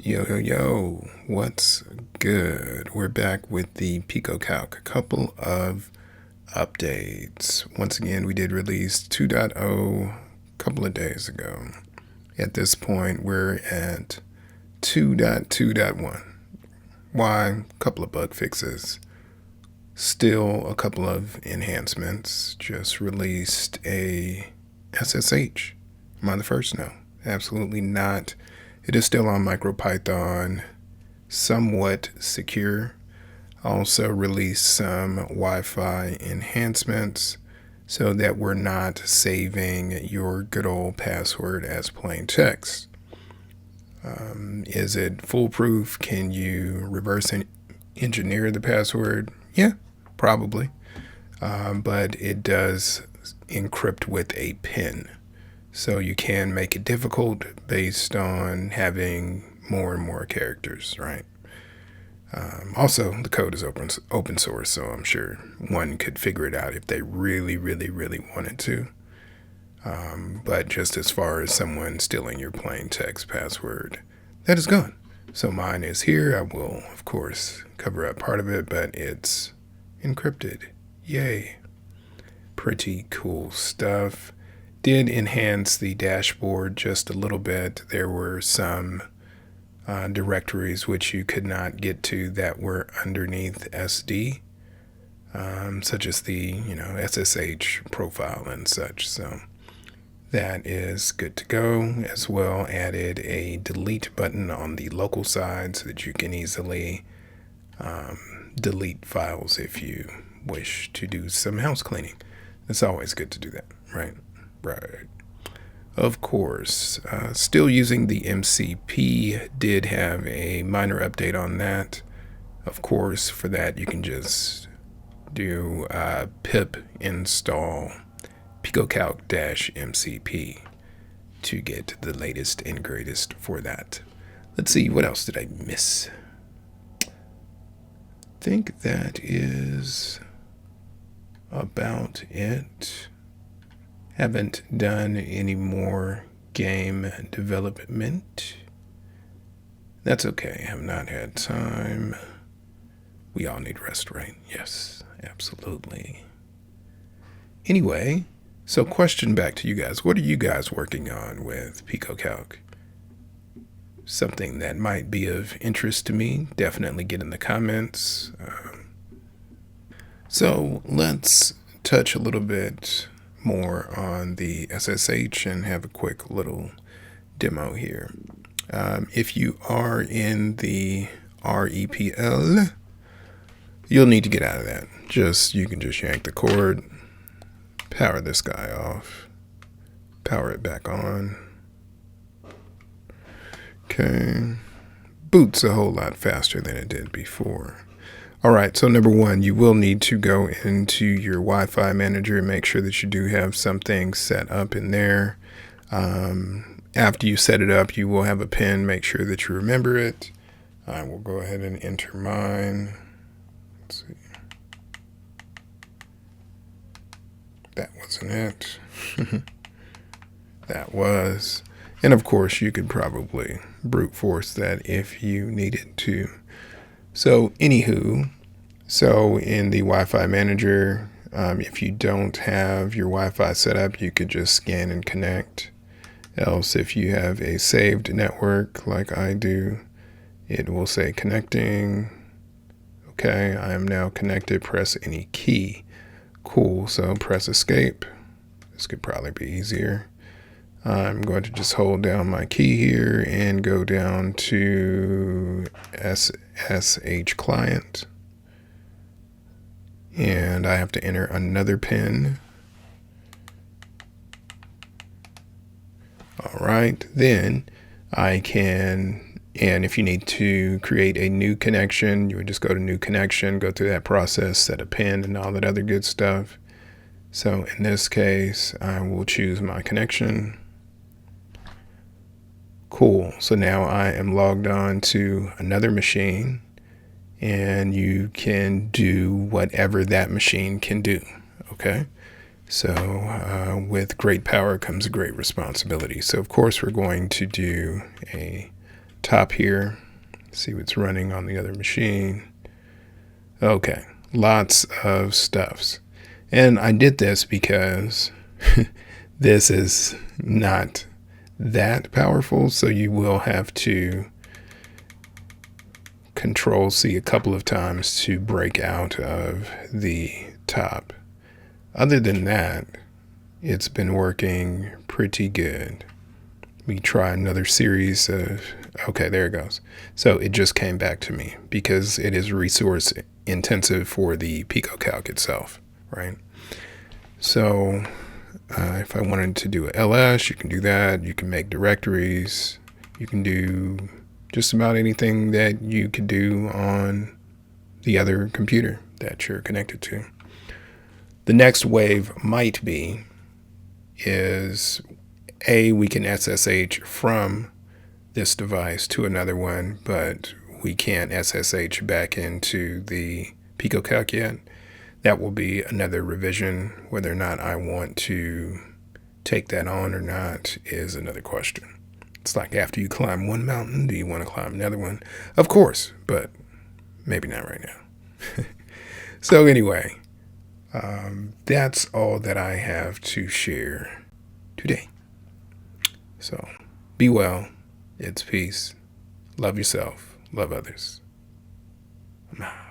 Yo, yo, yo, what's good? We're back with the PicoCalc. A couple of updates. Once again, we did release 2.0 a couple of days ago. At this point, we're at 2.2.1. Why? A couple of bug fixes. Still a couple of enhancements. Just released a SSH. Am I the first? No, absolutely not. It is still on MicroPython, somewhat secure. Also released some Wi-Fi enhancements so that we're not saving your good old password as plain text. Is it foolproof? Can you reverse engineer the password? Yeah, probably. But it does encrypt with a PIN. So you can make it difficult based on having more and more characters, right? Also, the code is open source, so I'm sure one could figure it out if they really wanted to. But just as far as someone stealing your plain text password, that is gone. So mine is here. I will, of course, cover up part of it, but it's encrypted. Yay. Pretty cool stuff. Did enhance the dashboard just a little bit. There were some directories which you could not get to that were underneath SD, such as the SSH profile and such. So that is good to go. As well, added a delete button on the local side so that you can easily delete files if you wish to do some house cleaning. It's always good to do that, right? Right. Of course, still using the MCP, did have a minor update on that. Of course, for that you can just do pip install PicoCalc-MCP to get the latest and greatest for that. Let's see, what else did I miss? I think that is about it. Haven't done any more game development. That's okay. Have not had time. We all need rest, right? Yes, absolutely. Anyway, so question back to you guys. What are you guys working on with PicoCalc? Something that might be of interest to me, definitely get in the comments. So let's touch a little bit more on the SSH and have a quick little demo here. If you are in the REPL, you'll need to get out of that. You can just yank the cord, power this guy off, power it back on. Okay, boots a whole lot faster than it did before. All right, so number one, you will need to go into your Wi-Fi manager and make sure that you do have something set up in there. After you set it up, you will have a PIN. Make sure that you remember it. I will go ahead and enter mine. Let's see. That wasn't it. That was. And of course, you could probably brute force that if you needed to. So anywho, in the Wi-Fi manager, if you don't have your Wi-Fi set up, you could just scan and connect. Else, if you have a saved network like I do, it will say connecting. Okay, I am now connected. Press any key. Cool, so press escape. This could probably be easier. I'm going to just hold down my key here and go down to SSH client. And I have to enter another PIN. All right, then I can, and if you need to create a new connection, you would just go to new connection, go through that process, set a PIN and all that other good stuff. So in this case, I will choose my connection. Cool. So now I am logged on to another machine, and you can do whatever that machine can do. Okay. So with great power comes great responsibility. So of course we're going to do a top here. See what's running on the other machine. Okay, lots of stuffs. And I did this because this is not that powerful, so you will have to Control C a couple of times to break out of the top. Other than that, it's been working pretty good. We try another series of, okay, there it goes. So it just came back to me because it is resource intensive for the PicoCalc itself, right? So if I wanted to do a LS, you can do that. You can make directories. You can do just about anything that you could do on the other computer that you're connected to. The next wave might be is we can SSH from this device to another one, but we can't SSH back into the PicoCalc yet. That will be another revision. Whether or not I want to take that on or not is another question. It's like after you climb one mountain, do you want to climb another one? Of course, but maybe not right now. So anyway, that's all that I have to share today. So be well. It's peace. Love yourself. Love others. I'm out.